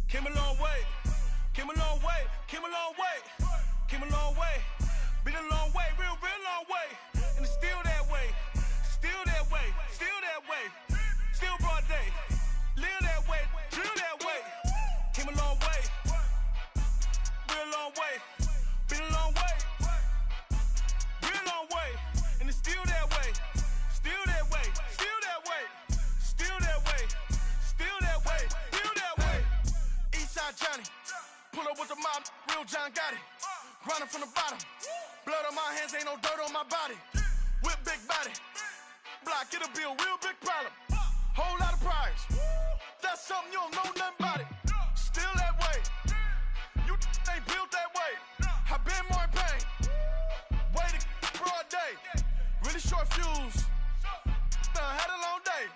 Came a long way, came a long way, came a long way, came a long way. Been a long way, real long way. And it's still that way, still that way, still that way. Still broad day, live that way, drill that way. Came a long way, real long way. Been a long way, real long way. And it's still that way, still that way, still that way, still that way, still that way, still that way. Eastside Johnny, pull up with the mob, real John Gotti. Grinding from the bottom, blood on my hands, ain't no dirt on my body. Whip big body, block, it'll be a real big problem. Whole lot of priors, that's something you don't know nothing about it. Still that way, you ain't built that way. I been more in pain, way to broad day. Really short fuse, had a long day.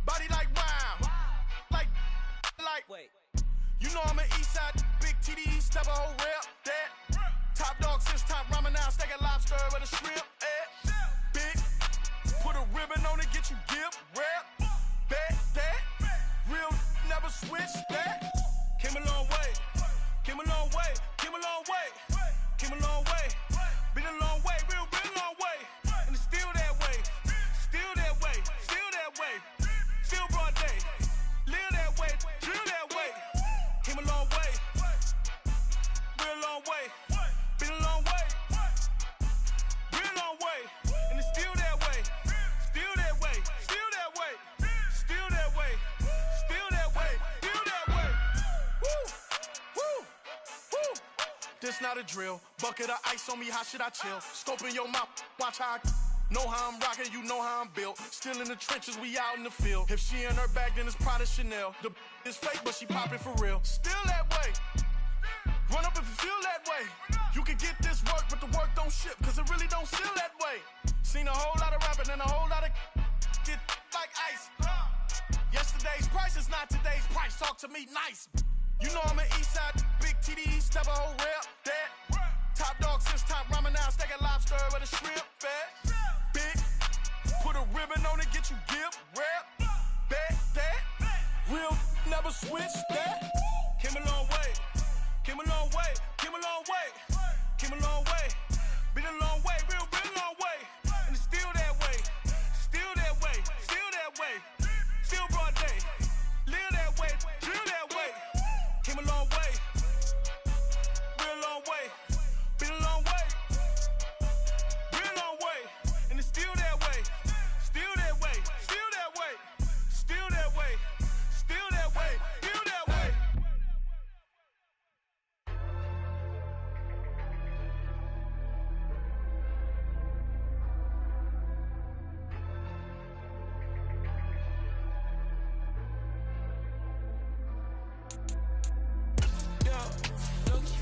Body like wow, like. Wait. You know I'm an Eastside, big TDE, step a whole rep, that. Top dog since top ramen now, steak and lobster with a shrimp, big, put a ribbon on it, get you gift, rap, bet, that. Real, never switch, that. Came a long way, came a long way, came a long way, came a long way. Been a long way, real long way. And it's still that way, still that way, still that way. Still broad day, live that way, drill that way. Came a long way, real long way. Been a long way, real long way. And it's still that way, still that way, still that way, still that way, still that way, still that way. Woo, woo, woo. This not a drill, bucket of ice on me, how should I chill? Scope in your mouth, watch how I know how I'm rocking, you know how I'm built. Still in the trenches, we out in the field. If she in her bag, then it's Prada Chanel. The is fake, but she popping for real. Still that way, run up if you feel that way. You can get this work, but the work don't ship, cause it really don't feel that way. Seen a whole lot of rapping and a whole lot of get like ice. Yesterday's price is not today's price, talk to me nice. You know I'm an Eastside, big TDE, step a whole rep, that. Top dog since top ramen now, steak and lobster with a shrimp, fat. Big, put a ribbon on it, get you gift, rap, bet, that. Real, never switch, that. Came a long way, came a long way, came a long way, came a long way. Been a long way, real long way. And it's still that way, still that way, still that way. Still broad day, live that way, drill that way. Came a long way, real long way. Been a long way, real long way. And it's still that way, still that way, still that way, still that way, still that way, still that way.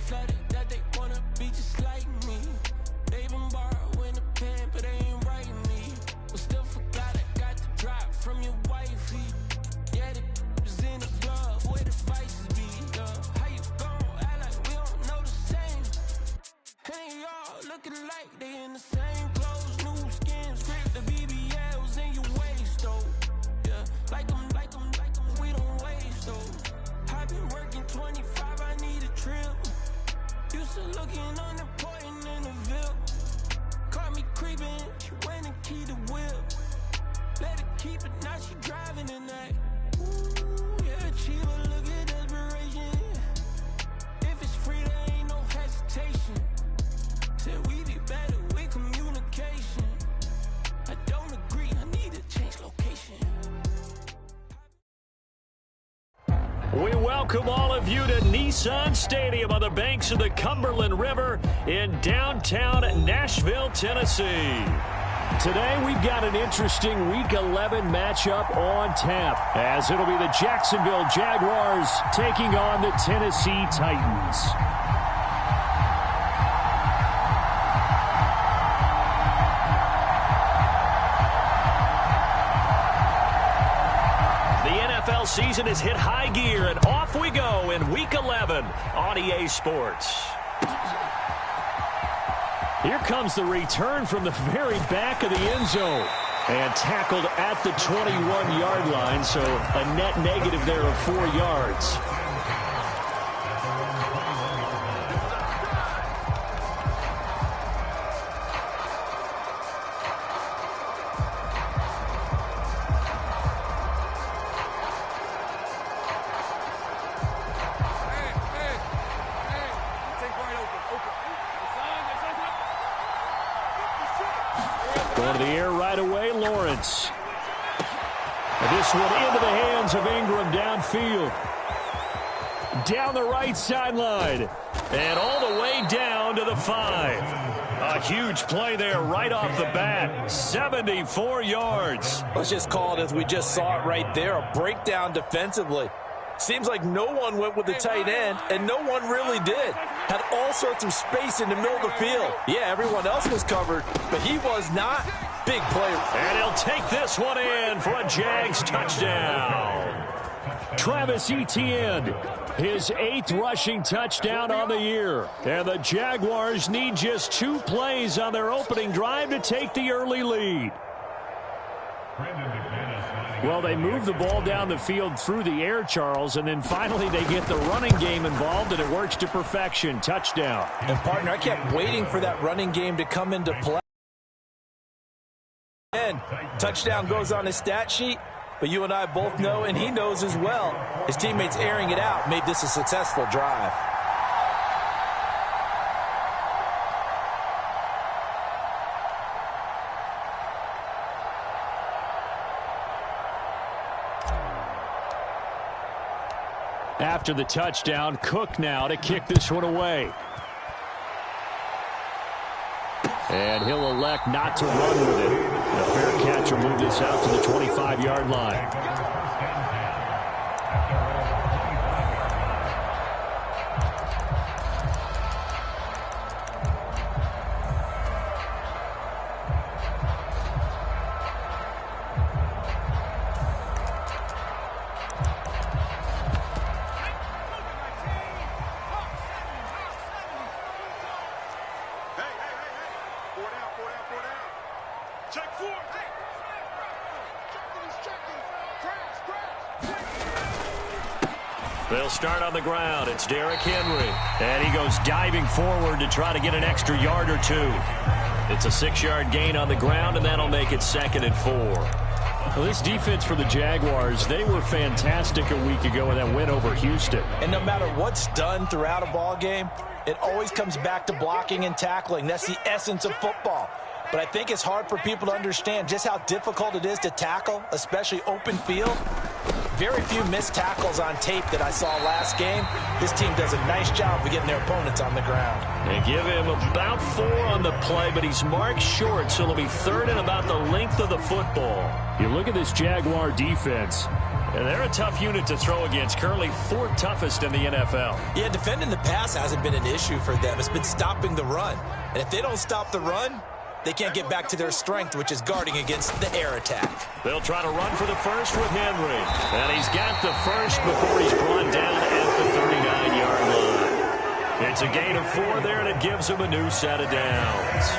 Flooded that they wanna be just like me. They been borrowing a pen, but they ain't writing me. But still forgot I got the drop from your wifey. Yeah, the was in the glove where the vices be. How you gon' act like we don't know the same? Hey, y'all looking like they in the same clothes, new skins, grip the BBLs in your waist, though. Yeah, like them, we don't waste, though. I've been working 25, I need a trip. Used to looking unimportant in the Ville. Caught me creeping, she went and keyed the wheel. Let her keep it, now she driving in that. Ooh, yeah, achiever, look at desperation. If it's free, there ain't no hesitation. Said we be better with communication. I don't agree, I need to change location. We welcome all of you to Nissan Stadium on the banks of the Cumberland River in downtown Nashville, Tennessee. Today we've got an interesting Week 11 matchup on tap, as it'll be the Jacksonville Jaguars taking on the Tennessee Titans. NFL season has hit high gear, and off we go in Week 11 on EA Sports. Here comes the return from the very back of the end zone. And tackled at the 21-yard line, so a net negative there of 4 yards. yards. And this one into the hands of Ingram downfield. Down the right sideline. And all the way down to the 5. A huge play there right off the bat. 74 yards. Let's just call it as we just saw it right there. A breakdown defensively. Seems like no one went with the tight end, and no one really did. Had all sorts of space in the middle of the field. Yeah, everyone else was covered, but he was not. Big play. And he'll take this one in for a Jags touchdown. Travis Etienne, his 8th rushing touchdown on the year. And the Jaguars need just 2 plays on their opening drive to take the early lead. Well, they move the ball down the field through the air, Charles, and then finally they get the running game involved, and it works to perfection. Touchdown. And, partner, I kept waiting for that running game to come into play. And touchdown goes on his stat sheet, but you and I both know, and he knows as well, his teammates airing it out made this a successful drive. After the touchdown, Cook now to kick this one away. And he'll elect not to run with it. A fair catch will move this out to the 25-yard line. They'll start on the ground. It's Derrick Henry. And he goes diving forward to try to get an extra yard or 2. It's a 6-yard gain on the ground, and that'll make it 2nd and 4. Well, this defense for the Jaguars, they were fantastic a week ago in that win over Houston. And no matter what's done throughout a ball game, it always comes back to blocking and tackling. That's the essence of football. But I think it's hard for people to understand just how difficult it is to tackle, especially open field. Very few missed tackles on tape that I saw last game. This team does a nice job of getting their opponents on the ground. They give him about 4 on the play, but he's marked short, so it'll be 3rd and about the length of the football. You look at this Jaguar defense, and they're a tough unit to throw against, currently 4th toughest in the NFL. Yeah, defending the pass hasn't been an issue for them. It's been stopping the run. And if they don't stop the run, they can't get back to their strength, which is guarding against the air attack. They'll try to run for the first with Henry. And he's got the first before he's brought down at the 39-yard line. It's a gain of 4 there, and it gives them a new set of downs.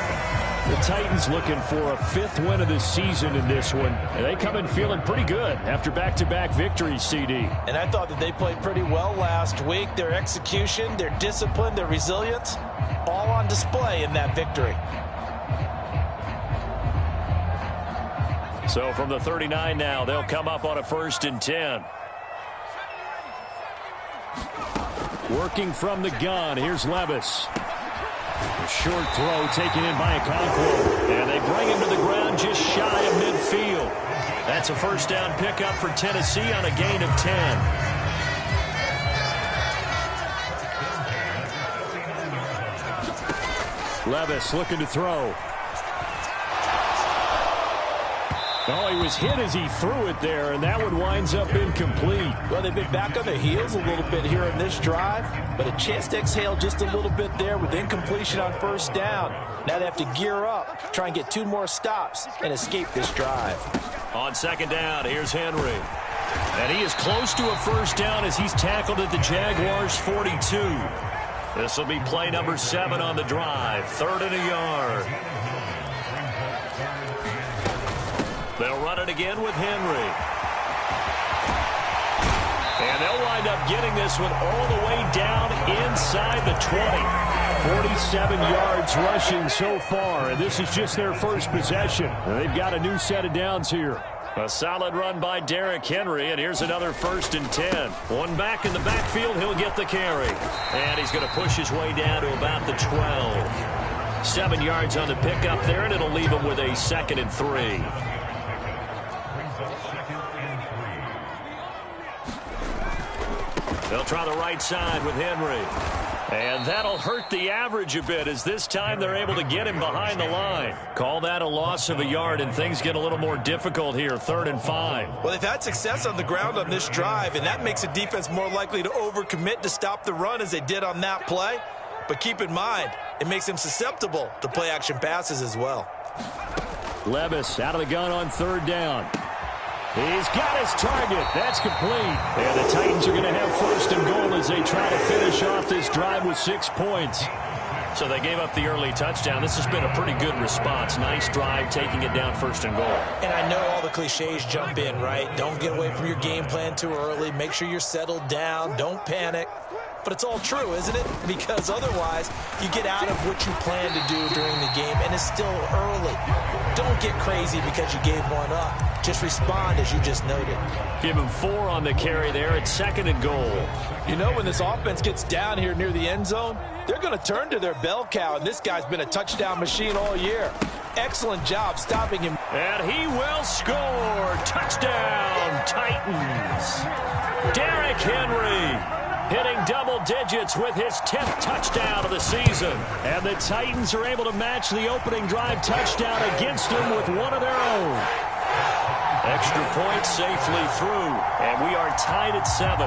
The Titans looking for a 5th win of the season in this one. And they come in feeling pretty good after back-to-back victories, CD. And I thought that they played pretty well last week. Their execution, their discipline, their resilience, all on display in that victory. So from the 39 now, they'll come up on a 1st and 10. Working from the gun, here's Levis. A short throw taken in by Okonkwo. And they bring him to the ground just shy of midfield. That's a 1st down pickup for Tennessee on a gain of 10. Levis looking to throw. Oh, he was hit as he threw it there, and that one winds up incomplete. Well, they've been back on their heels a little bit here in this drive, but a chance to exhale just a little bit there with incompletion on 1st down. Now they have to gear up, try and get 2 more stops, and escape this drive. On 2nd down, here's Henry. And he is close to a 1st down as he's tackled at the Jaguars' 42. This will be play number 7 on the drive, 3rd and a yard. They'll run it again with Henry. And they'll wind up getting this one all the way down inside the 20. 47 yards rushing so far, and this is just their first possession. And they've got a new set of downs here. A solid run by Derrick Henry, and here's another 1st and 10. One back in the backfield, he'll get the carry. And he's going to push his way down to about the 12. 7 yards on the pickup there, and it'll leave him with a 2nd and 3. They'll try the right side with Henry. And that'll hurt the average a bit as this time they're able to get him behind the line. Call that a loss of a yard, and things get a little more difficult here, 3rd and 5. Well, they've had success on the ground on this drive, and that makes the defense more likely to overcommit to stop the run as they did on that play. But keep in mind, it makes them susceptible to play-action passes as well. Levis out of the gun on 3rd down. He's got his target. That's complete. And the Titans are going to have 1st and goal as they try to finish off this drive with 6 points. So they gave up the early touchdown. This has been a pretty good response. Nice drive, taking it down 1st and goal. And I know all the cliches jump in, right? Don't get away from your game plan too early. Make sure you're settled down. Don't panic. But it's all true, isn't it? Because otherwise, you get out of what you plan to do during the game, and it's still early. Don't get crazy because you gave one up. Just respond as you just noted. Give him 4 on the carry there at 2nd and goal. You know, when this offense gets down here near the end zone, they're going to turn to their bell cow, and this guy's been a touchdown machine all year. Excellent job stopping him. And he will score. Touchdown, Titans. Derrick Henry hitting double digits with his 10th touchdown of the season. And the Titans are able to match the opening drive touchdown against them with one of their own. Extra point safely through, and we are tied at 7.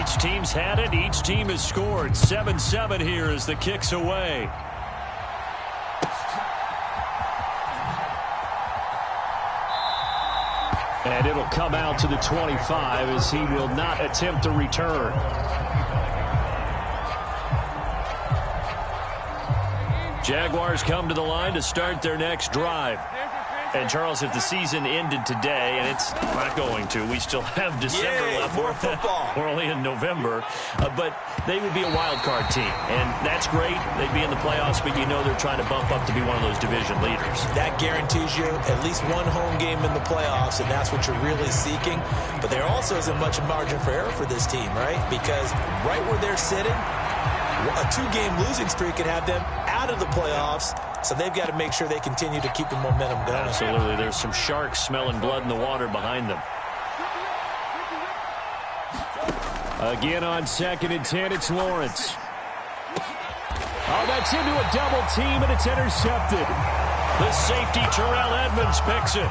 Each team's had it. Each team has scored. 7-7 here as the kick's away. And it'll come out to the 25 as he will not attempt to return. Jaguars come to the line to start their next drive. And, Charles, if the season ended today, and it's not going to, we still have December left. More football. We're only in November. But they would be a wild card team. And that's great. They'd be in the playoffs, but you know they're trying to bump up to be one of those division leaders. That guarantees you at least one home game in the playoffs, and that's what you're really seeking. But there also isn't much margin for error for this team, right? Because right where they're sitting, a 2-game losing streak could have them out of the playoffs. So they've got to make sure they continue to keep the momentum going. Absolutely. There's some sharks smelling blood in the water behind them. Again on 2nd and 10, it's Lawrence. Oh, that's into a double team, and it's intercepted. The safety, Terrell Edmonds, picks it.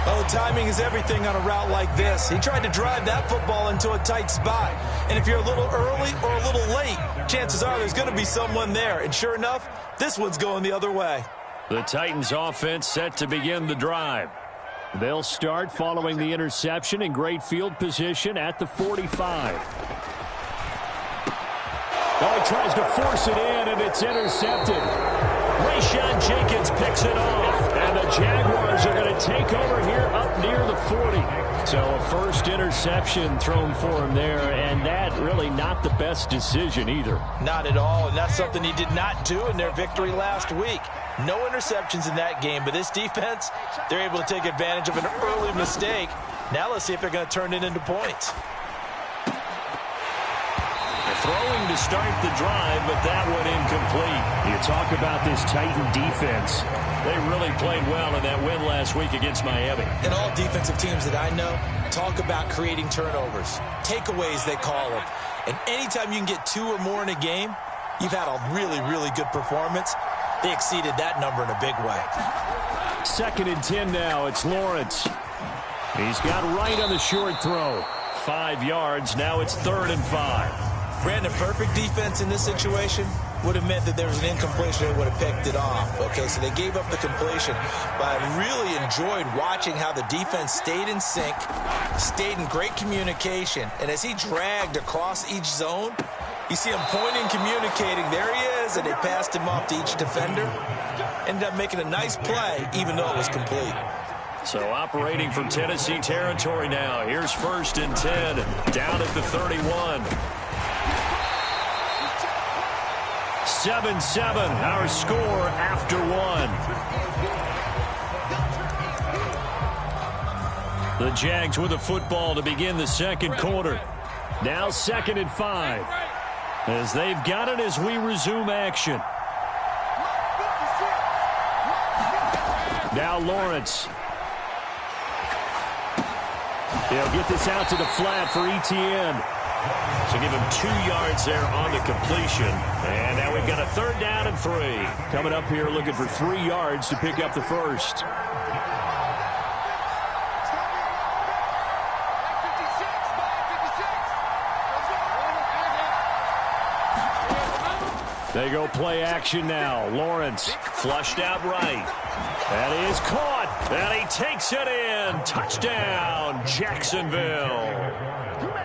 Oh, timing is everything on a route like this. He tried to drive that football into a tight spot. And if you're a little early or a little late, chances are there's going to be someone there. And sure enough, this one's going the other way. The Titans offense set to begin the drive. They'll start following the interception in great field position at the 45. Oh, he tries to force it in, and it's intercepted. Rayshawn Jenkins picks it off, and the Jaguars are going to take over here up near the 40. So a first interception thrown for him there, and that really not the best decision either. Not at all, and that's something he did not do in their victory last week. No interceptions in that game, but this defense, they're able to take advantage of an early mistake. Now let's see if they're going to turn it into points. Throwing to start the drive, but that one incomplete. You talk about this Titan defense. They really played well in that win last week against Miami. And all defensive teams that I know talk about creating turnovers. Takeaways, they call them. And anytime you can get 2 or more in a game, you've had a really, really good performance. They exceeded that number in a big way. 2nd and 10 now. It's Lawrence. He's got right on the short throw. 5 yards. Now it's 3rd and 5. Brandon, perfect defense in this situation would have meant that there was an incompletion that would have picked it off. Okay, so they gave up the completion. But I really enjoyed watching how the defense stayed in sync, stayed in great communication. And as he dragged across each zone, you see him pointing, communicating. There he is, and they passed him off to each defender. Ended up making a nice play, even though it was complete. So operating from Tennessee territory now. Here's 1st and 10, down at the 31. 7-7, our score after 1. The Jags with the football to begin the second quarter. Now 2nd and 5. As they've got it as we resume action. Now Lawrence. He'll get this out to the flat for Etienne. So give him 2 yards there on the completion. And now we've got a 3rd down and 3. Coming up here looking for 3 yards to pick up the first. They go play action now. Lawrence flushed out right. That is caught. And he takes it in. Touchdown, Jacksonville.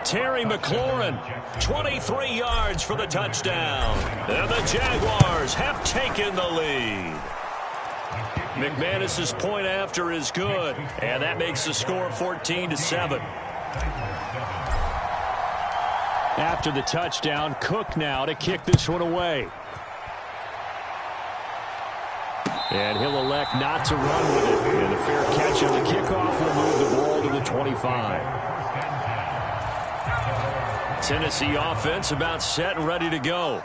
Terry McLaurin, 23 yards for the touchdown. And the Jaguars have taken the lead. McManus's point after is good. And that makes the score 14-7. After the touchdown, Cook now to kick this one away. And he'll elect not to run with it. And a fair catch on the kickoff will move the ball to the 25. Tennessee offense about set and ready to go.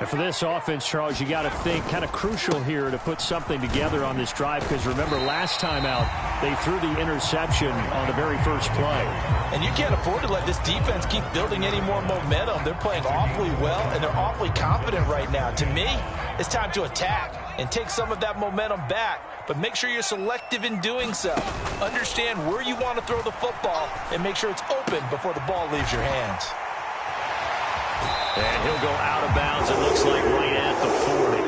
And for this offense, Charles, you got to think kind of crucial here to put something together on this drive, because remember last time out they threw the interception on the very first play. And you can't afford to let this defense keep building any more momentum. They're playing awfully well, and they're awfully confident right now. To me, it's time to attack and take some of that momentum back, but make sure you're selective in doing so. Understand where you want to throw the football and make sure it's open before the ball leaves your hands. And he'll go out of bounds, it looks like, right at the 40.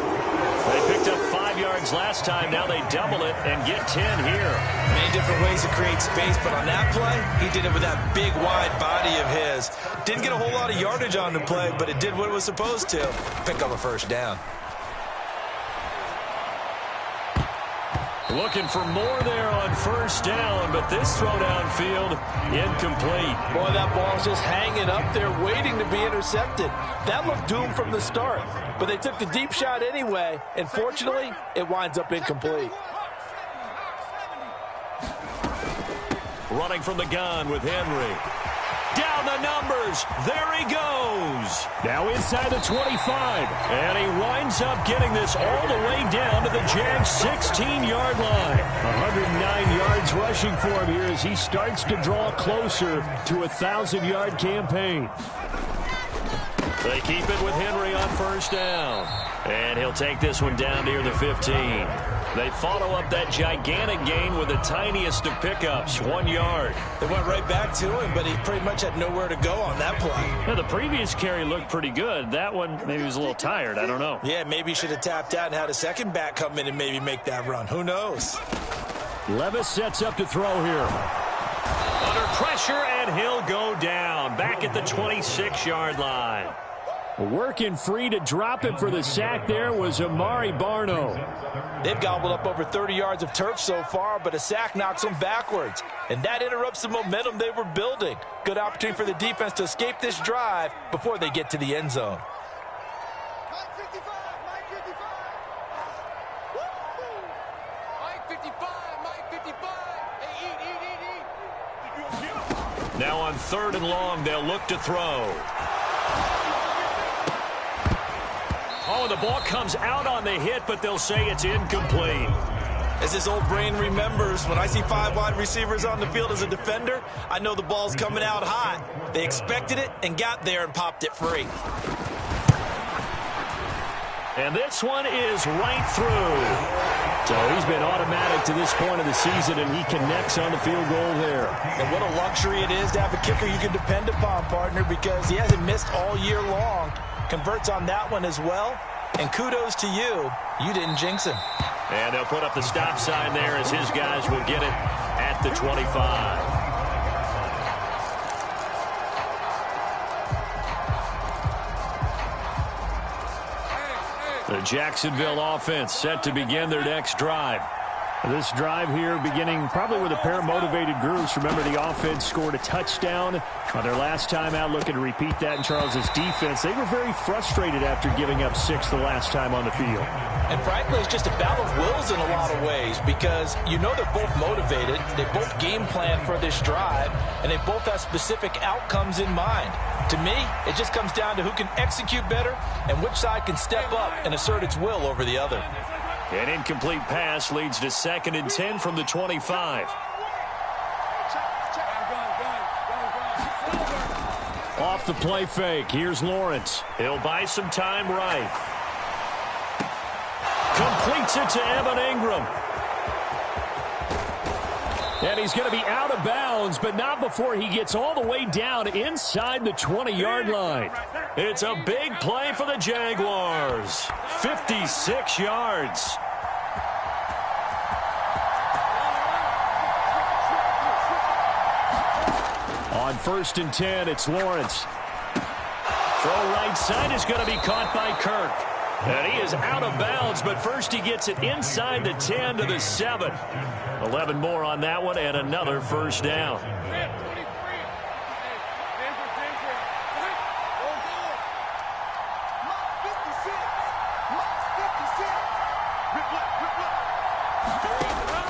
They picked up 5 yards last time. Now they double it and get 10 here. Many different ways to create space, but on that play, he did it with that big, wide body of his. Didn't get a whole lot of yardage on the play, but it did what it was supposed to. Pick up a 1st down. Looking for more there on 1st down, but this throw downfield incomplete. Boy, that ball's just hanging up there waiting to be intercepted. That looked doomed from the start, but they took the deep shot anyway, and fortunately, it winds up incomplete. Running from the gun with Henry. Down the numbers. There he goes. Now inside the 25. And he winds up getting this all the way down to the Jags' 16-yard line. 109 yards rushing for him here as he starts to draw closer to a 1,000-yard campaign. They keep it with Henry on 1st down. And he'll take this one down near the 15. They follow up that gigantic gain with the tiniest of pickups, 1 yard. They went right back to him, but he pretty much had nowhere to go on that play. Yeah, the previous carry looked pretty good. That one, maybe he was a little tired. I don't know. Yeah, maybe he should have tapped out and had a second back come in and maybe make that run. Who knows? Levis sets up to throw here. Under pressure, and he'll go down. Back at the 26-yard line. Working free to drop it for the sack there was Amari Barno. They've gobbled up over 30 yards of turf so far, but a sack knocks them backwards. And that interrupts the momentum they were building. Good opportunity for the defense to escape this drive before they get to the end zone. Now on 3rd and long, they'll look to throw. Oh, the ball comes out on the hit, but they'll say it's incomplete. As his old brain remembers, when I see 5 wide receivers on the field as a defender, I know the ball's coming out hot. They expected it and got there and popped it free. And this one is right through. So he's been automatic to this point of the season, and he connects on the field goal there. And what a luxury it is to have a kicker you can depend upon, partner, because he hasn't missed all year long. Converts on that one as well. And kudos to you. You didn't jinx him. And they'll put up the stop sign there as his guys will get it at the 25. The Jacksonville offense set to begin their next drive. This drive here beginning probably with a pair of motivated groups. Remember, the offense scored a touchdown on their last time out, looking to repeat that in Charles's defense. They were very frustrated after giving up 6 the last time on the field. And frankly, it's just a battle of wills in a lot of ways, because you know they're both motivated, they both game plan for this drive, and they both have specific outcomes in mind. To me, it just comes down to who can execute better and which side can step up and assert its will over the other. An incomplete pass leads to 2nd and 10 from the 25. Off the play fake, here's Lawrence. He'll buy some time right. Completes it to Evan Ingram. And he's going to be out of bounds, but not before he gets all the way down inside the 20-yard line. It's a big play for the Jaguars. 56 yards. On 1st and 10, it's Lawrence. Throw right side is going to be caught by Kirk. And he is out of bounds, but first he gets it inside the 10 to the 7. 11 more on that one and another first down.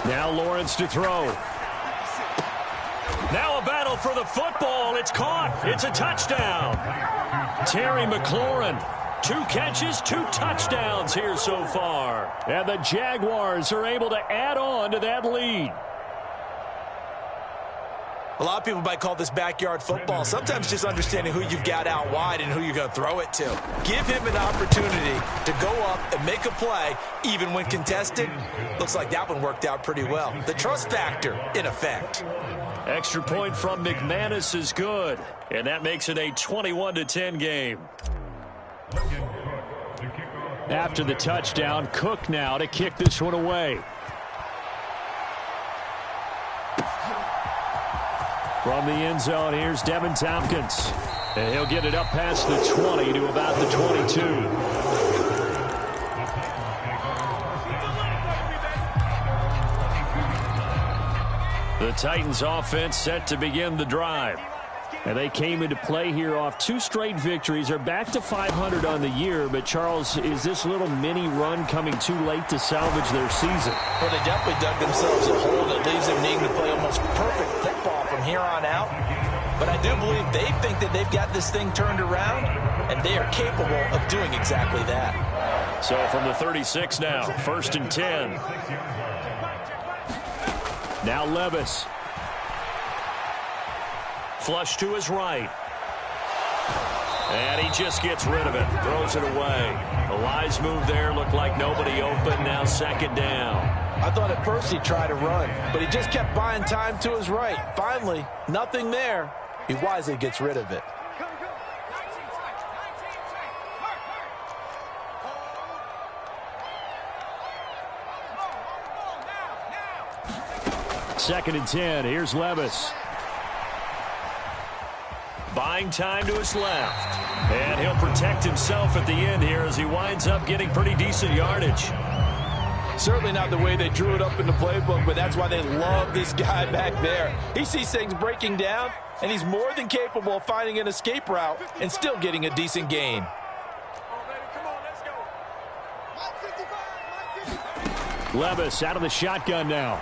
Now Lawrence to throw. Now a battle for the football. It's caught. It's a touchdown. Terry McLaurin. 2 catches, 2 touchdowns here so far. And the Jaguars are able to add on to that lead. A lot of people might call this backyard football. Sometimes just understanding who you've got out wide and who you're going to throw it to. Give him an opportunity to go up and make a play, even when contested. Looks like that one worked out pretty well. The trust factor, in effect. Extra point from McManus is good. And that makes it a 21-10 game. After the touchdown, Cook now to kick this one away. From the end zone, here's Devin Tompkins. And he'll get it up past the 20 to about the 22. The Titans offense set to begin the drive. And they came into play here off 2 straight victories. They're back to 500 on the year. But, Charles, is this little mini run coming too late to salvage their season? Well, they definitely dug themselves a hole that leaves them needing to play almost perfect football from here on out. But I do believe they think that they've got this thing turned around, and they are capable of doing exactly that. So from the 36 now, 1st and 10. Now Levis. Flush to his right. And he just gets rid of it. Throws it away. A wise move there. Looked like nobody open. Now 2nd down. I thought at first he'd try to run, but he just kept buying time to his right. Finally, nothing there. He wisely gets rid of it. Second and 10. Here's Levis. Buying time to his left. And he'll protect himself at the end here as he winds up getting pretty decent yardage. Certainly not the way they drew it up in the playbook, but that's why they love this guy back there. He sees things breaking down, and he's more than capable of finding an escape route and still getting a decent gain. Levis out of the shotgun now.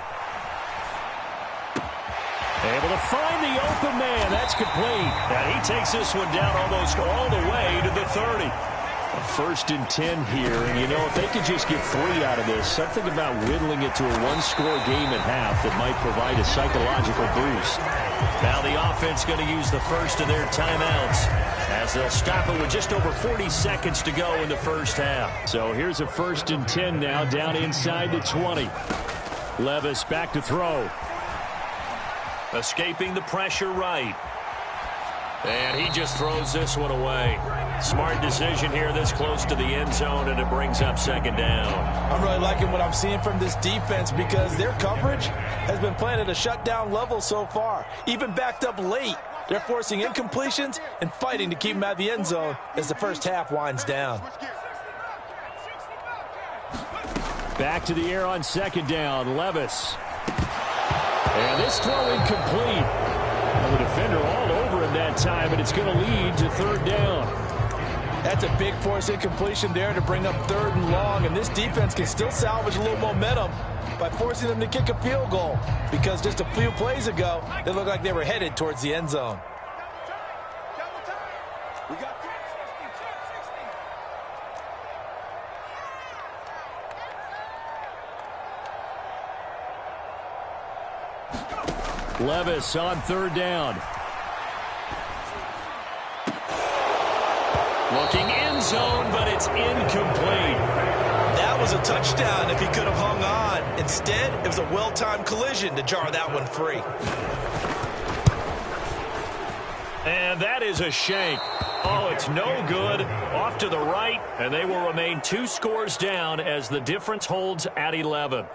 Able to find the open man. That's complete. And he takes this one down almost all the way to the 30. A 1st and 10 here. And, you know, if they could just get 3 out of this, something about whittling it to a 1-score game at half that might provide a psychological boost. Now the offense going to use the first of their timeouts as they'll stop it with just over 40 seconds to go in the first half. So here's a 1st and 10 now down inside the 20. Levis back to throw. Escaping the pressure right. And he just throws this one away. Smart decision here this close to the end zone, and it brings up 2nd down. I'm really liking what I'm seeing from this defense because their coverage has been playing at a shutdown level so far. Even backed up late, they're forcing incompletions and fighting to keep them out of the end zone as the first half winds down. Back to the air on 2nd down, Levis. And this throw incomplete. And the defender all over him that time, and it's going to lead to 3rd down. That's a big force incompletion there to bring up 3rd and long, and this defense can still salvage a little momentum by forcing them to kick a field goal because just a few plays ago, they looked like they were headed towards the end zone. Levis on 3rd down. Looking end zone, but it's incomplete. That was a touchdown if he could have hung on. Instead, it was a well-timed collision to jar that one free. And that is a shank. Oh, it's no good. Off to the right, and they will remain 2 scores down as the difference holds at 11.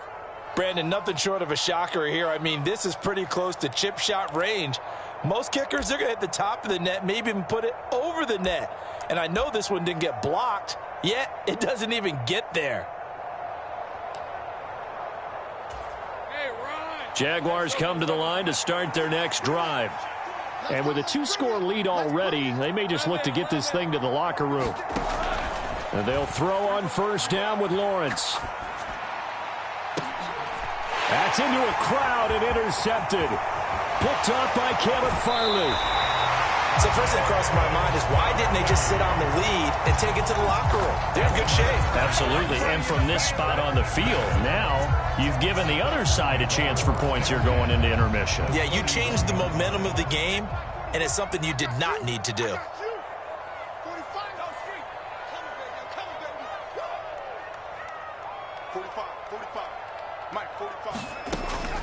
Brandon, nothing short of a shocker here. I mean, this is pretty close to chip shot range. Most kickers, they're going to hit the top of the net, maybe even put it over the net. And I know this one didn't get blocked, yet it doesn't even get there. Jaguars come to the line to start their next drive. And with a 2-score lead already, they may just look to get this thing to the locker room. And they'll throw on first down with Lawrence. That's into a crowd and intercepted. Picked up by Caleb Farley. So first thing that crossed my mind is why didn't they just sit on the lead and take it to the locker room? They're in good shape. Absolutely. And from this spot on the field, now you've given the other side a chance for points here going into intermission. Yeah, you changed the momentum of the game, and it's something you did not need to do.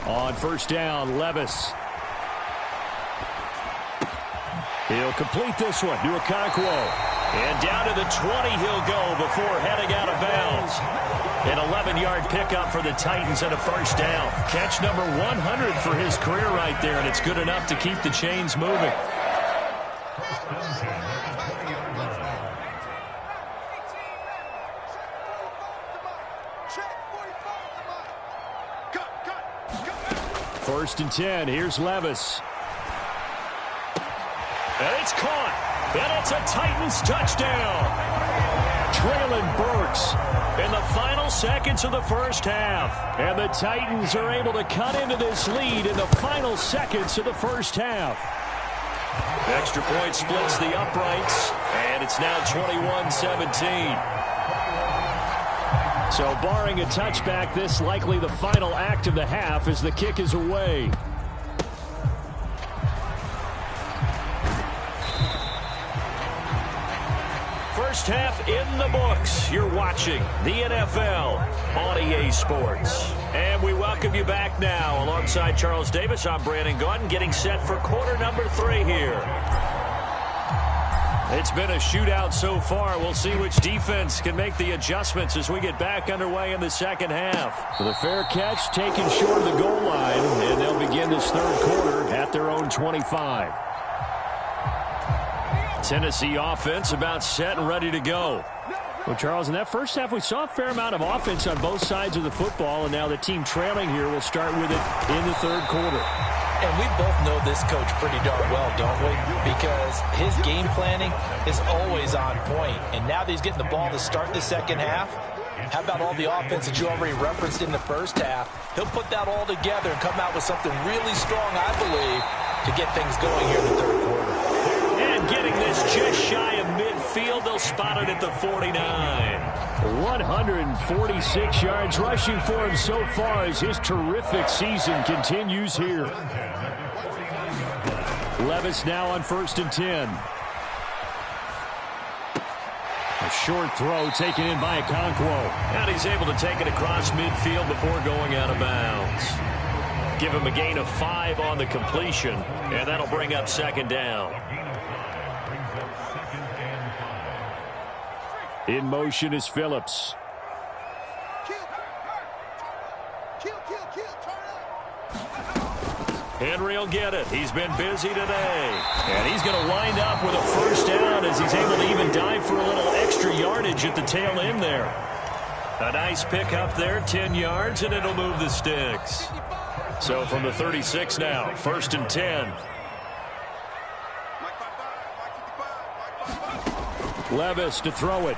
On first down, Levis. He'll complete this one to Okonkwo. And down to the 20 he'll go before heading out of bounds. An 11-yard pickup for the Titans and a first down. Catch number 100 for his career right there, and it's good enough to keep the chains moving. First and 10. Here's Levis. And it's caught. And it's a Titans touchdown. Traylon Burks in the final seconds of the first half. And the Titans are able to cut into this lead in the final seconds of the first half. Extra point splits the uprights. And it's now 21-17. So barring a touchback, this likely the final act of the half as the kick is away. First half in the books. You're watching the NFL on EA Sports. And we welcome you back now. Alongside Charles Davis, I'm Brandon Gaudin, getting set for quarter number 3 here. It's been a shootout so far. We'll see which defense can make the adjustments as we get back underway in the second half. The fair catch taken short of the goal line, and they'll begin this third quarter at their own 25. Tennessee offense about set and ready to go. Well, Charles, in that first half, we saw a fair amount of offense on both sides of the football, and now the team trailing here will start with it in the third quarter. And we both know this coach pretty darn well, don't we? Because his game planning is always on point. And now that he's getting the ball to start the second half, how about all the offense that you already referenced in the first half? He'll put that all together and come out with something really strong, I believe, to get things going here in the third quarter. And getting this just shy of midfield, they'll spot it at the 49. 146 yards rushing for him so far as his terrific season continues here. Levis now on first and 10. A short throw taken in by Okonkwo. And he's able to take it across midfield before going out of bounds. Give him a gain of 5 on the completion, and that'll bring up second down. In motion is Phillips. Henry will get it. He's been busy today. And he's going to wind up with a first down as he's able to even dive for a little extra yardage at the tail end there. A nice pickup there, 10 yards, and it'll move the sticks. So from the 36 now, first and 10. Levis to throw it.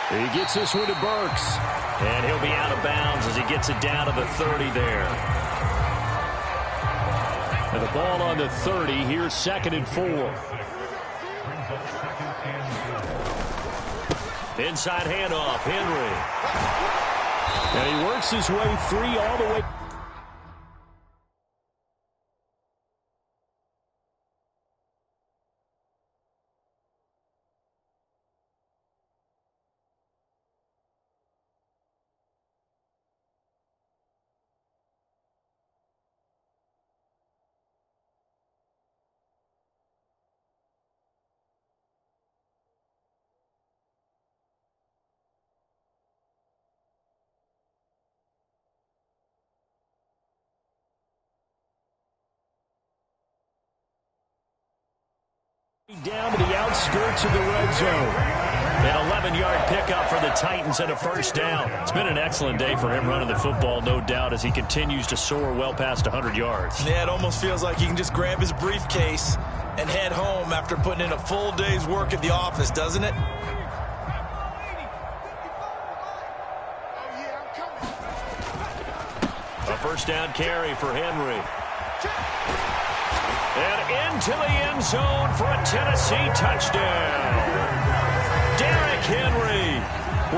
He gets this one to Burks. And he'll be out of bounds as he gets it down to the 30 there. And the ball on the 30. Here's second and 4. Inside handoff, Henry. And he works his way free all the way. Down to the outskirts of the red zone. An 11-yard pickup for the Titans and a first down. It's been an excellent day for him running the football, no doubt, as he continues to soar well past 100 yards. Yeah, it almost feels like he can just grab his briefcase and head home after putting in a full day's work at the office, doesn't it? A first down carry for Henry. And into the end zone for a Tennessee touchdown. Derrick Henry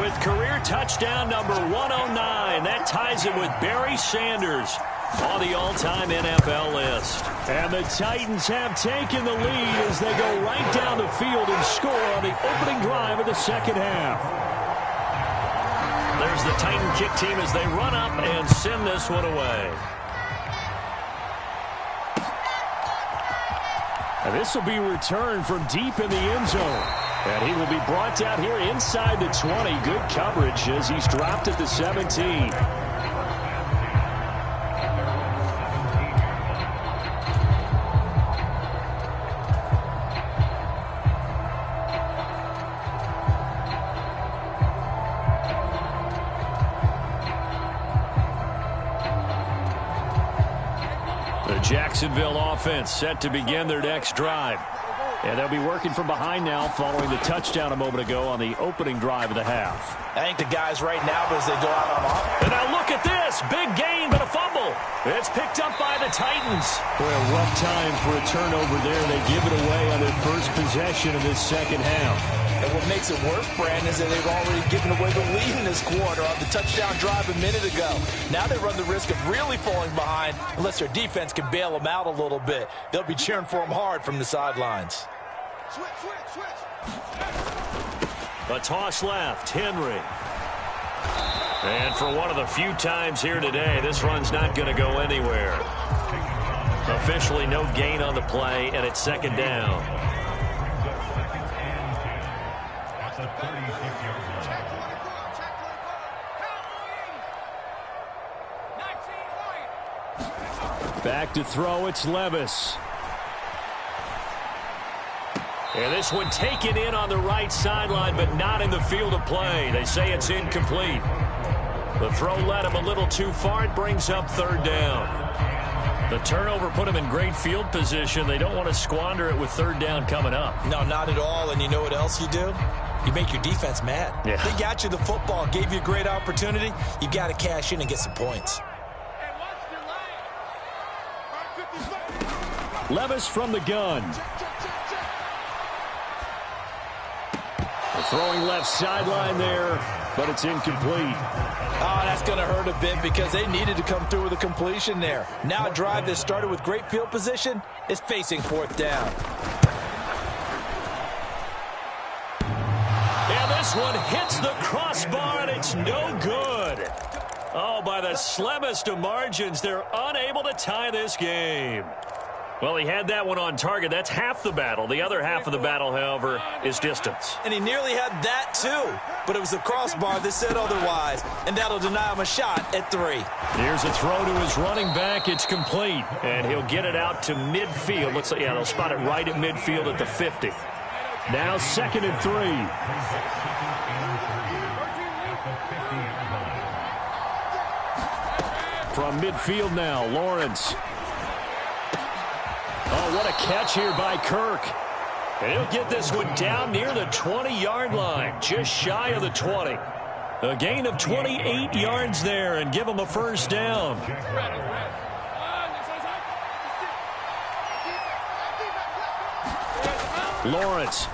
with career touchdown number 109. That ties it with Barry Sanders on the all-time NFL list. And the Titans have taken the lead as they go right down the field and score on the opening drive of the second half. There's the Titan kick team as they run up and send this one away. And this will be returned from deep in the end zone. And he will be brought down here inside the 20. Good coverage as he's dropped at the 17. Jacksonville offense set to begin their next drive. And they'll be working from behind now following the touchdown a moment ago on the opening drive of the half. I think the guys right now as they go out on offense. And now look at this. Big gain, but a fumble. It's picked up by the Titans. Boy, a rough time for a turnover there. They give it away on their first possession of this second half. And what makes it worse, Brandon, is that they've already given away the lead in this quarter on the touchdown drive a minute ago. Now they run the risk of really falling behind unless their defense can bail them out a little bit. They'll be cheering for them hard from the sidelines. Switch. A toss left, Henry. And for one of the few times here today, this run's not going to go anywhere. Officially no gain on the play, and it's second down. Back to throw, it's Levis. And this one taken in on the right sideline, but not in the field of play. They say it's incomplete. The throw led him a little too far. It brings up third down. The turnover put him in great field position. They don't want to squander it with third down coming up. No, not at all. And you know what else you do? You make your defense mad. Yeah. They got you the football, gave you a great opportunity. You got to cash in and get some points. Levis from the gun. Throwing left sideline there, but it's incomplete. Oh, that's going to hurt a bit because they needed to come through with a completion there. Now a drive that started with great field position is facing fourth down. And this one hits the crossbar, and it's no good. Oh, by the slimmest of margins, they're unable to tie this game. Well, he had that one on target. That's half the battle. The other half of the battle, however, is distance. And he nearly had that, too. But it was the crossbar that said otherwise, and that'll deny him a shot at 3. Here's a throw to his running back. It's complete. And he'll get it out to midfield. Looks like, yeah, they'll spot it right at midfield at the 50. Now 2nd and 3. From midfield now, Lawrence. Oh, what a catch here by Kirk. And he'll get this one down near the 20-yard line, just shy of the 20. A gain of 28 yards there and give him a first down. Lawrence.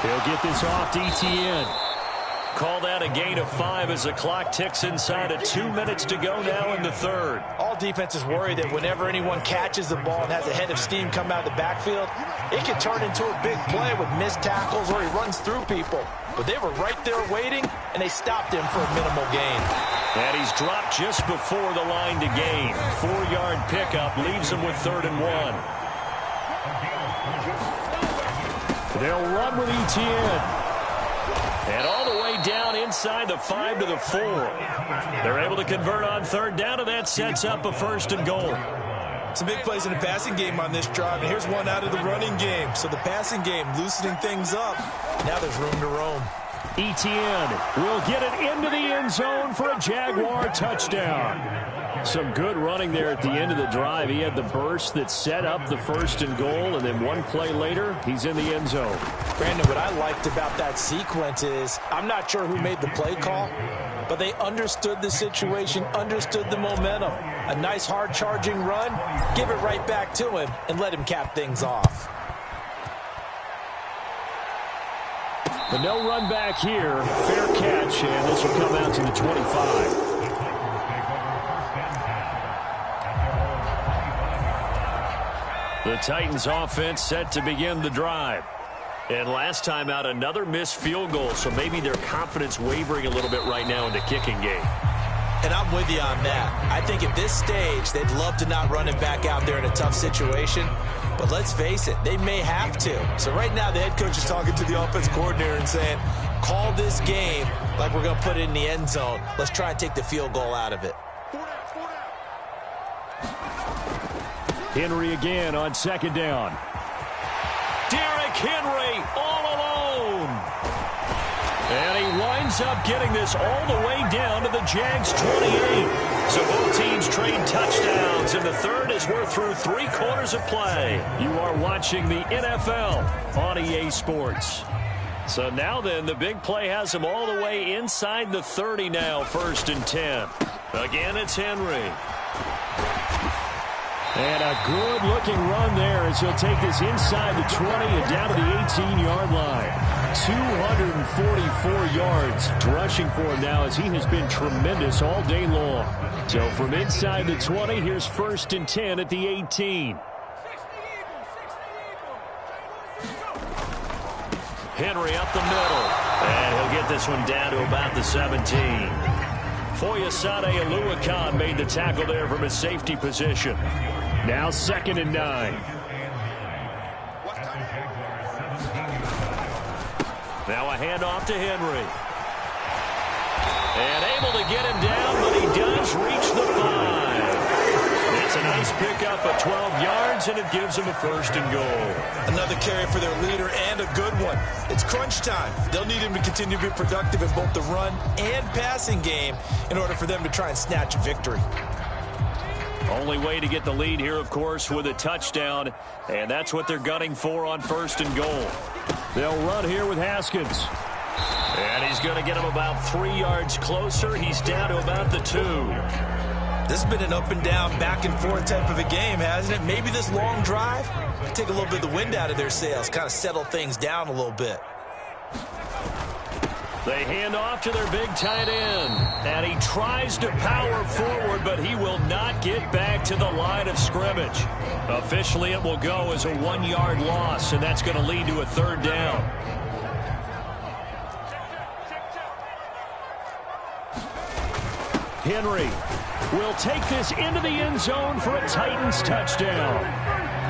He'll get this off to Etienne. Call that a gain of 5 as the clock ticks inside of 2 minutes to go now in the third. All defenses worry that whenever anyone catches the ball and has a head of steam come out of the backfield, it can turn into a big play with missed tackles or he runs through people. But they were right there waiting, and they stopped him for a minimal gain. And he's dropped just before the line to gain. 4-yard pickup leaves him with 3rd and 1. They'll run with Etienne. And all the way down inside the 5 to the 4. They're able to convert on 3rd down, and that sets up a 1st and goal. Some big plays in the passing game on this drive, and here's one out of the running game. So the passing game loosening things up. Now there's room to roam. Etienne will get it into the end zone for a Jaguar touchdown. Some good running there at the end of the drive. He had the burst that set up the 1st and goal, and then one play later, he's in the end zone. Brandon, what I liked about that sequence is I'm not sure who made the play call, but they understood the situation, understood the momentum. A nice hard-charging run, give it right back to him, and let him cap things off. But no run back here. Fair catch, and this will come out to the 25. The Titans offense set to begin the drive. And last time out, another missed field goal, so maybe their confidence wavering a little bit right now in the kicking game. And I'm with you on that. I think at this stage, they'd love to not run him back out there in a tough situation. But let's face it, they may have to. So right now, the head coach is talking to the offense coordinator and saying, call this game like we're going to put it in the end zone. Let's try and take the field goal out of it. Henry again on 2nd down. Derrick Henry all alone. And he winds up getting this all the way down to the Jags 28. So both teams trade touchdowns, and the third as we're through 3 quarters of play. You are watching the NFL on EA Sports. So now then, the big play has him all the way inside the 30 now, 1st and 10. Again, it's Henry. And a good-looking run there as he'll take this inside the 20 and down to the 18-yard line. 244 yards rushing for him now as he has been tremendous all day long. So from inside the 20, here's 1st and 10 at the 18. Henry up the middle. And he'll get this one down to about the 17. Foyesade Oluwakan made the tackle there from his safety position. Now 2nd and 9. Now a handoff to Henry. And able to get him down, but he does reach the 5. It's a nice pickup of 12 yards, and it gives him a 1st and goal. Another carry for their leader, and a good one. It's crunch time. They'll need him to continue to be productive in both the run and passing game in order for them to try and snatch a victory. Only way to get the lead here, of course, with a touchdown, and that's what they're gunning for on 1st and goal. They'll run here with Haskins. And he's going to get him about 3 yards closer. He's down to about the 2. This has been an up and down, back and forth type of a game, hasn't it? Maybe this long drive take a little bit of the wind out of their sails, kind of settle things down a little bit. They hand off to their big tight end, and he tries to power forward, but he will not get back to the line of scrimmage. Officially, it will go as a 1-yard loss, and that's going to lead to a 3rd down. Henry will take this into the end zone for a Titans touchdown.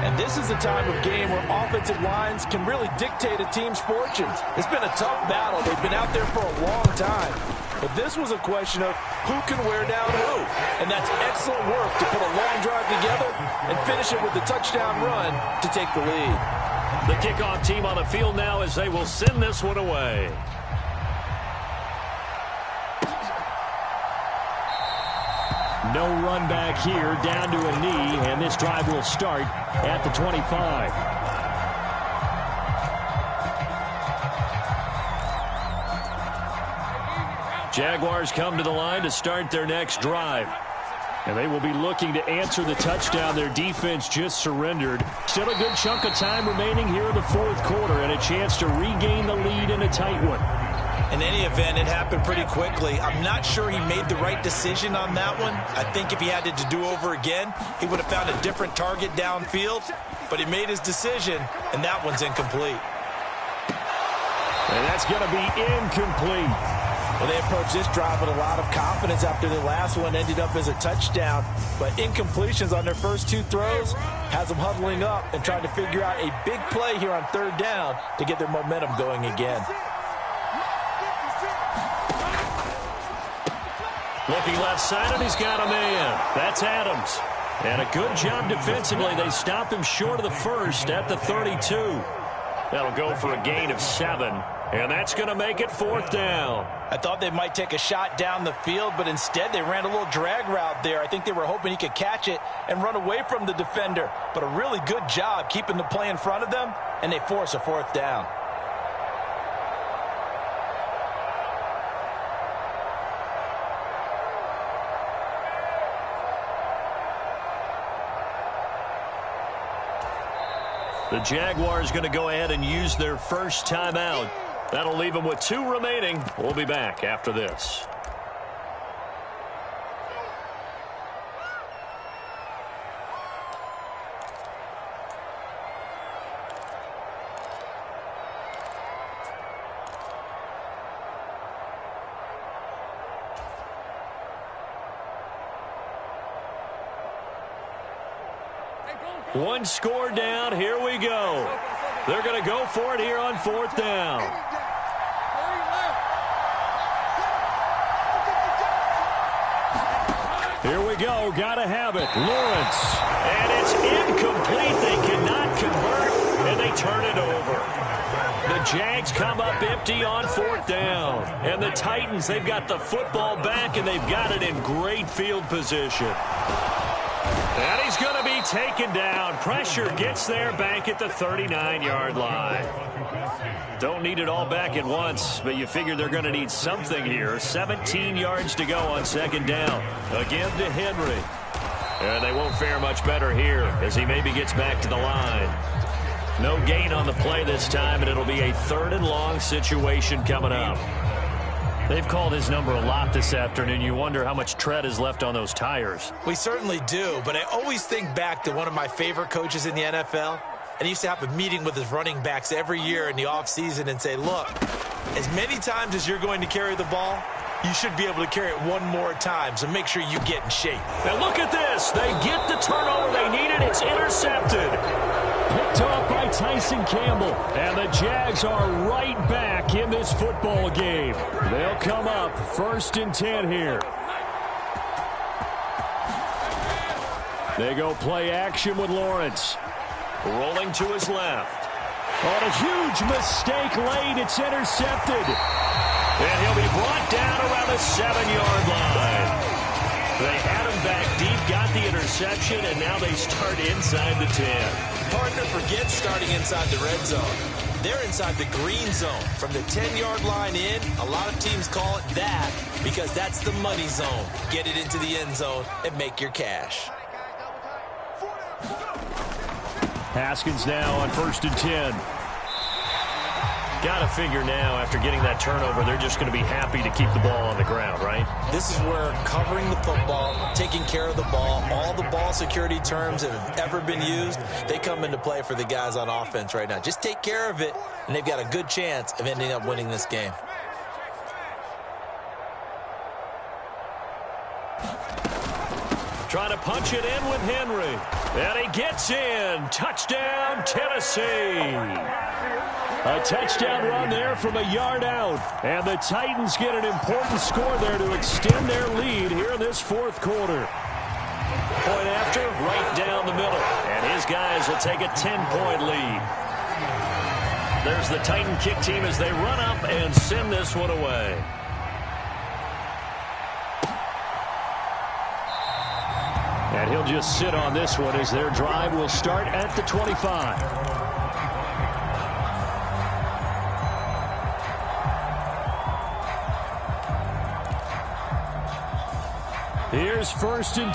And this is the time of game where offensive lines can really dictate a team's fortunes. It's been a tough battle. They've been out there for a long time. But this was a question of who can wear down who. And that's excellent work to put a long drive together and finish it with a touchdown run to take the lead. The kickoff team on the field now as they will send this one away. No run back here, down to a knee, and this drive will start at the 25. Jaguars come to the line to start their next drive. And they will be looking to answer the touchdown their defense just surrendered. Still a good chunk of time remaining here in the 4th quarter and a chance to regain the lead in a tight one. In any event, it happened pretty quickly. I'm not sure he made the right decision on that one. I think if he had to do over again, he would have found a different target downfield. But he made his decision, and that one's incomplete. And that's going to be incomplete. Well, they approached this drive with a lot of confidence after the last one ended up as a touchdown. But incompletions on their first 2 throws has them huddling up and trying to figure out a big play here on 3rd down to get their momentum going again. Looking left side, and he's got a man. That's Adams. And a good job defensively. They stop him short of the first at the 32. That'll go for a gain of 7. And that's going to make it 4th down. I thought they might take a shot down the field, but instead they ran a little drag route there. I think they were hoping he could catch it and run away from the defender. But a really good job keeping the play in front of them, and they force a 4th down. The Jaguars going to go ahead and use their first timeout. That'll leave them with 2 remaining. We'll be back after this. One score down. Here we go. They're going to go for it here on 4th down. Here we go. Got to have it. Lawrence. And it's incomplete. They cannot convert, and they turn it over. The Jags come up empty on 4th down. And the Titans, they've got the football back, and they've got it in great field position. And he's going to be taken down. Pressure gets there back at the 39-yard line. Don't need it all back at once, but you figure they're going to need something here. 17 yards to go on 2nd down. Again to Henry. And they won't fare much better here as he maybe gets back to the line. No gain on the play this time, and it'll be a 3rd and long situation coming up. They've called his number a lot this afternoon. You wonder how much tread is left on those tires. We certainly do, but I always think back to one of my favorite coaches in the NFL. And he used to have a meeting with his running backs every year in the offseason and say, look, as many times as you're going to carry the ball, you should be able to carry it one more time, so make sure you get in shape. Now look at this. They get the turnover they needed. It's intercepted. Picked up by Tyson Campbell. And the Jags are right back in this football game. They'll come up 1st and 10 here. They go play action with Lawrence. Rolling to his left. On a huge mistake late, it's intercepted. And he'll be brought down around the 7-yard line. They had him back deep, got the interception, and now they start inside the 10. Hard to forget starting inside the red zone. They're inside the green zone. From the 10-yard line in, a lot of teams call it that because that's the money zone. Get it into the end zone and make your cash. Haskins now on 1st and 10. Got to figure now, after getting that turnover, they're just going to be happy to keep the ball on the ground, right? This is where covering the football, taking care of the ball, all the ball security terms that have ever been used, they come into play for the guys on offense right now. Just take care of it, and they've got a good chance of ending up winning this game. Trying to punch it in with Henry. And he gets in. Touchdown, Tennessee. A touchdown run there from a yard out. And the Titans get an important score there to extend their lead here in this 4th quarter. Point after, right down the middle. And his guys will take a 10-point lead. There's the Titan kick team as they run up and send this one away. And he'll just sit on this one as their drive will start at the 25. Here's 1st and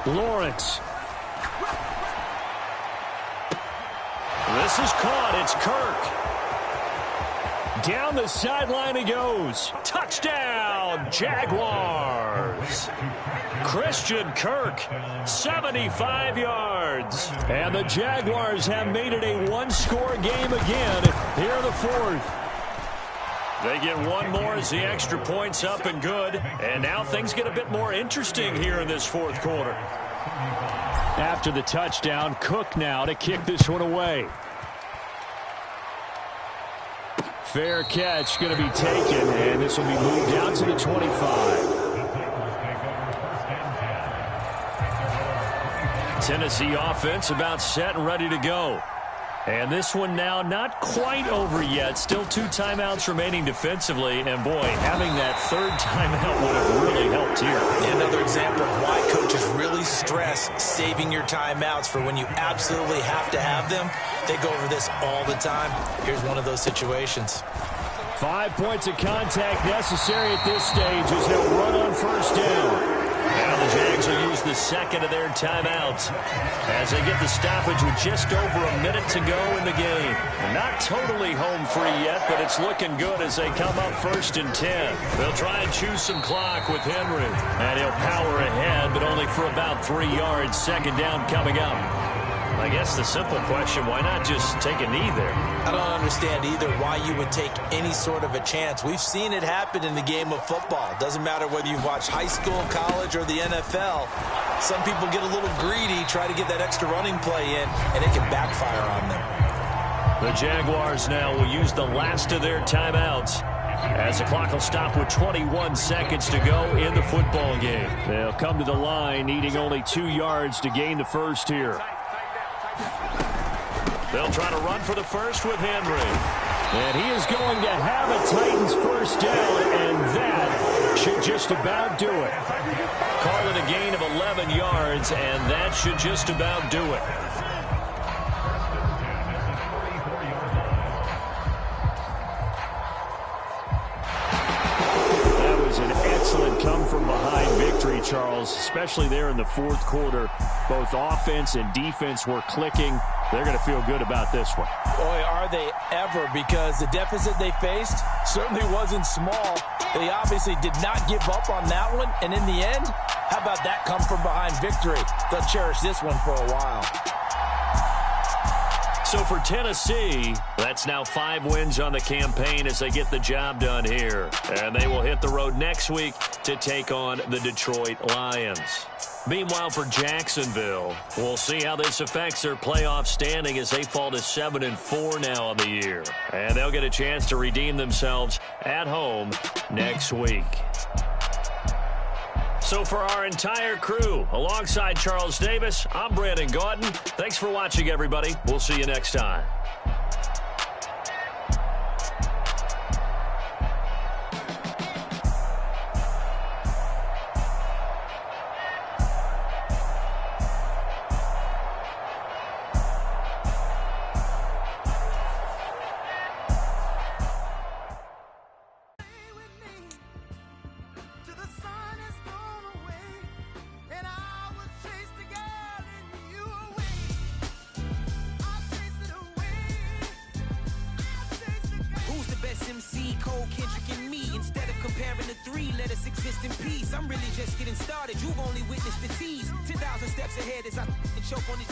10. Lawrence. This is caught. It's Kirk. Down the sideline he goes. Touchdown, Jaguars. Christian Kirk, 75 yards. And the Jaguars have made it a one-score game again here in the 4th. They get one more as the extra point's up and good. And now things get a bit more interesting here in this 4th quarter. After the touchdown, Cook now to kick this one away. Fair catch going to be taken, and this will be moved out to the 25. Tennessee offense about set and ready to go. And this one now not quite over yet. Still 2 timeouts remaining defensively. And, boy, having that third timeout would have really helped here. Another example of why coaches really stress saving your timeouts for when you absolutely have to have them. They go over this all the time. Here's one of those situations. 5 points of contact necessary at this stage as they'll run on first down. Now the Jags will use the second of their timeouts as they get the stoppage with just over a minute to go in the game. Not totally home free yet, but it's looking good as they come up 1st and 10. They'll try and choose some clock with Henry. And he'll power ahead, but only for about 3 yards. Second down coming up. I guess the simple question, why not just take a knee there? I don't understand either why you would take any sort of a chance. We've seen it happen in the game of football. Doesn't matter whether you watch high school, college, or the NFL. Some people get a little greedy, try to get that extra running play in, and it can backfire on them. The Jaguars now will use the last of their timeouts as the clock will stop with 21 seconds to go in the football game. They'll come to the line needing only 2 yards to gain the first here. They'll try to run for the first with Henry. And he is going to have a Titans first down, and that should just about do it. Call it a gain of 11 yards, and that should just about do it. That was an excellent come-from-behind victory, Charles, especially there in the fourth quarter. Both offense and defense were clicking. They're going to feel good about this one. Boy, are they ever, because the deficit they faced certainly wasn't small. They obviously did not give up on that one, and in the end, how about that come-from-behind victory? They'll cherish this one for a while. So for Tennessee, that's now 5 wins on the campaign as they get the job done here. And they will hit the road next week to take on the Detroit Lions. Meanwhile, for Jacksonville, we'll see how this affects their playoff standing as they fall to 7-4 now on the year. And they'll get a chance to redeem themselves at home next week. So for our entire crew, alongside Charles Davis, I'm Brandon Gaudin. Thanks for watching, everybody. We'll see you next time. I'm really just getting started. You've only witnessed the tease. 10,000 steps ahead as I choke on it.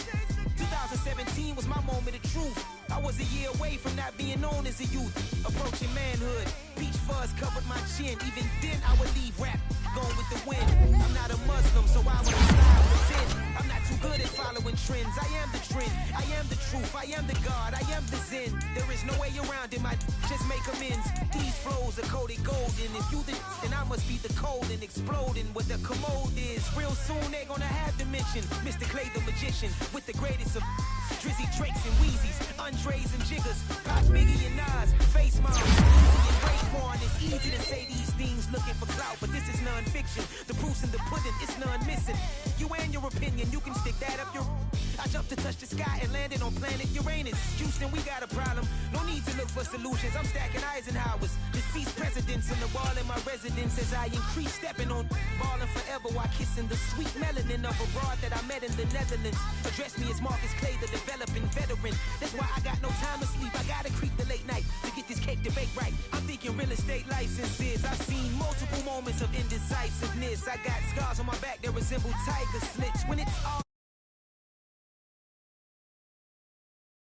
2017 was my moment of truth. I was a year away from not being known as a youth. Approaching manhood. Peach fuzz covered my chin. Even then I would leave rap going with the wind. I'm not a Muslim, so I would style pretend. I'm not too good at following trends. I am the trend. I am the truth. I am the God. I am the Zen. There is no way around it. My just make amends. These flows are coated golden. If you the then I must be the cold and exploding what the commode is. Real soon they're gonna have to mention Mr. Clay the magician with the greatest of Drizzy, Drakes, and Wheezies, Andres and Jiggers, Pop, Biggie, and Nas, Face Mom, Easy and Raekwon. It's easy to say these things looking for clout, but this is non-fiction. The proof's in the pudding, it's none missing. You and your opinion, you can stick that up your... I jumped to touch the sky and landed on planet Uranus. Houston, we got a problem. No need to look for solutions. I'm stacking Eisenhowers. Deceased presidents in the wall in my residence as I increase stepping on ballin' forever while kissing the sweet melanin of a broad that I met in the Netherlands. Address me as Marcus Clay, the developing veteran. That's why I got no time to sleep. I gotta creep the late night to get this cake to bake right. I'm thinking real estate licenses. I've seen multiple moments of indecisiveness. I got scars on my back that resemble tiger slits. When it's all